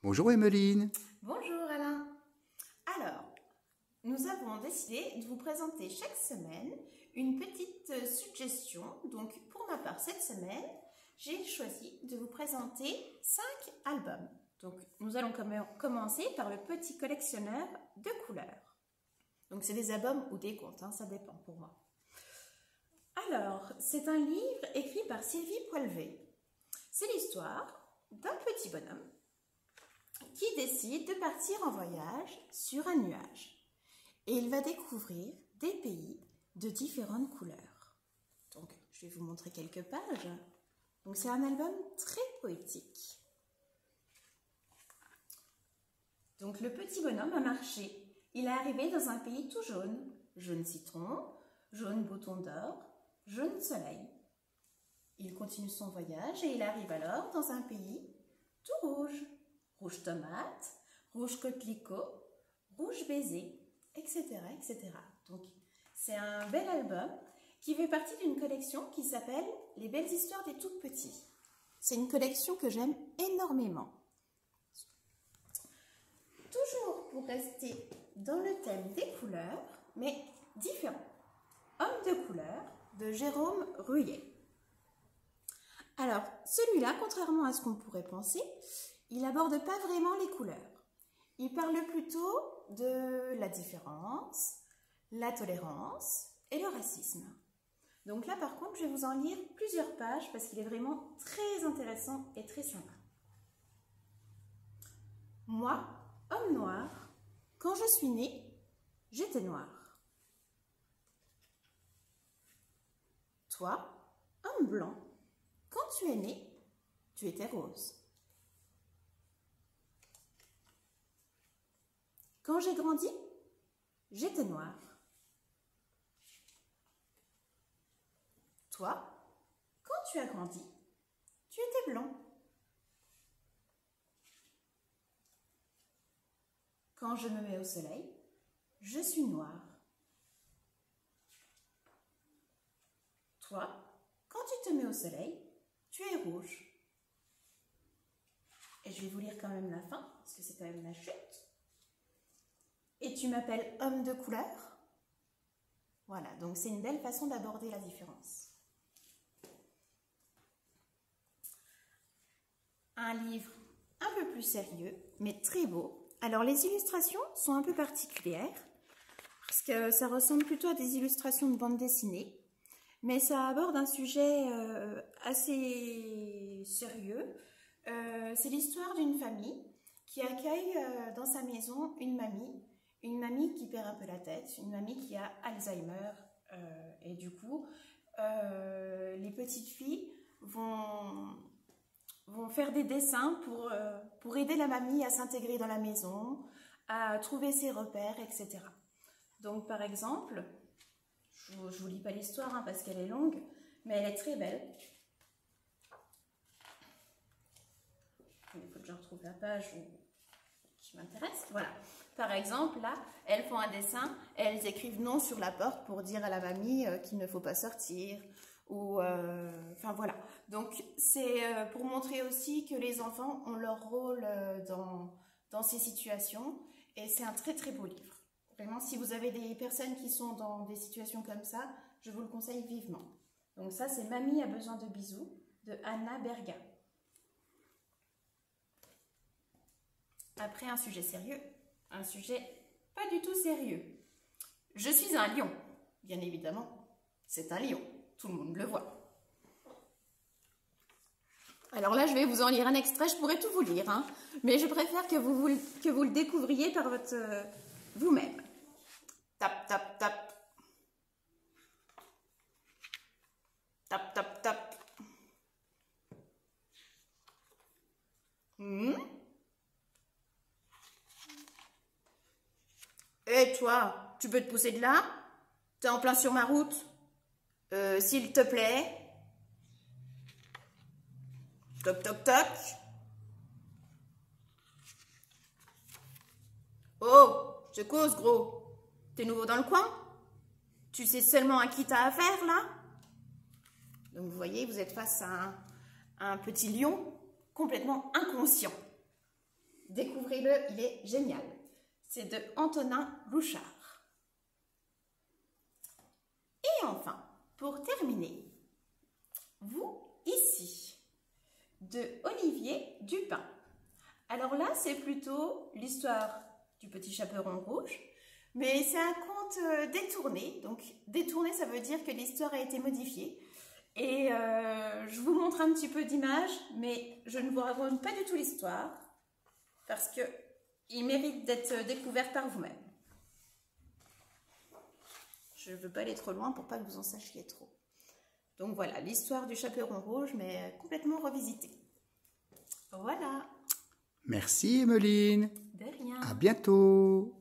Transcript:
Bonjour Emeline. Bonjour Alain. Alors, nous avons décidé de vous présenter chaque semaine une petite suggestion. Donc, pour ma part, cette semaine, j'ai choisi de vous présenter 5 albums. Donc, nous allons commencer par le petit collectionneur de couleurs. Donc, c'est des albums ou des contes, ça dépend pour moi. Alors, c'est un livre écrit par Sylvie Poilvet. C'est l'histoire d'un petit bonhomme qui décide de partir en voyage sur un nuage. Et il va découvrir des pays de différentes couleurs. Donc, je vais vous montrer quelques pages. Donc, c'est un album très poétique. Donc, le petit bonhomme a marché. Il est arrivé dans un pays tout jaune. Jaune citron, jaune bouton d'or, jaune soleil. Il continue son voyage et il arrive alors dans un pays tout rouge. Rouge tomate, rouge coquelicot, rouge baiser, etc., etc. Donc, c'est un bel album qui fait partie d'une collection qui s'appelle « Les belles histoires des tout petits ». C'est une collection que j'aime énormément. Toujours pour rester dans le thème des couleurs, mais différent. Homme de couleur de Jérôme Ruyet. Alors, celui-là, contrairement à ce qu'on pourrait penser, il n'aborde pas vraiment les couleurs. Il parle plutôt de la différence, la tolérance et le racisme. Donc là, par contre, je vais vous en lire plusieurs pages parce qu'il est vraiment très intéressant et très sympa. Moi, homme noir, quand je suis né, j'étais noir. Toi, homme blanc, quand tu es né, tu étais rose. Quand j'ai grandi, j'étais noire. Toi, quand tu as grandi, tu étais blanc. Quand je me mets au soleil, je suis noire. Toi, quand tu te mets au soleil, tu es rouge. Et je vais vous lire quand même la fin, parce que c'est quand même la chute. Et tu m'appelles homme de couleur? Voilà, donc c'est une belle façon d'aborder la différence. Un livre un peu plus sérieux, mais très beau. Alors les illustrations sont un peu particulières, parce que ça ressemble plutôt à des illustrations de bande dessinée, mais ça aborde un sujet assez sérieux. C'est l'histoire d'une famille qui accueille dans sa maison une mamie qui perd un peu la tête, une mamie qui a Alzheimer. Et du coup, les petites filles vont faire des dessins pour aider la mamie à s'intégrer dans la maison, à trouver ses repères, etc. Donc, par exemple, je ne vous lis pas l'histoire parce qu'elle est longue, mais elle est très belle. Il faut que je retrouve la page qui m'intéresse. Voilà. Par exemple, là, elles font un dessin, elles écrivent non sur la porte pour dire à la mamie qu'il ne faut pas sortir. Ou, enfin voilà. Donc, c'est pour montrer aussi que les enfants ont leur rôle dans ces situations. Et c'est un très très beau livre. Vraiment, si vous avez des personnes qui sont dans des situations comme ça, je vous le conseille vivement. Donc ça, c'est Mamie a besoin de bisous de Anna Berga. Après, un sujet sérieux. Un sujet pas du tout sérieux. Je suis un lion. Bien évidemment, c'est un lion. Tout le monde le voit. Alors là, je vais vous en lire un extrait. Je pourrais tout vous lire, mais je préfère que vous le découvriez par vous-même. Tap, tap, tap. Tap, tap, tap. Et toi, tu peux te pousser de là? T'es en plein sur ma route? S'il te plaît. Toc, toc, toc. Oh, je cause, gros. T'es nouveau dans le coin? Tu sais seulement à qui t'as affaire, là? Donc, vous voyez, vous êtes face à un petit lion complètement inconscient. Découvrez-le, il est génial. C'est de Antonin Louchard. Et enfin, pour terminer, vous, ici, de Olivier Dupin. Alors là, c'est plutôt l'histoire du petit chaperon rouge, mais c'est un conte détourné. Donc, détourné, ça veut dire que l'histoire a été modifiée. Et je vous montre un petit peu d'images, mais je ne vous raconte pas du tout l'histoire, parce qu'il mérite d'être découvert par vous-même. Je ne veux pas aller trop loin pour pas que vous en sachiez trop. Donc voilà, l'histoire du chaperon rouge, mais complètement revisitée. Voilà. Merci Emeline. De rien. À bientôt.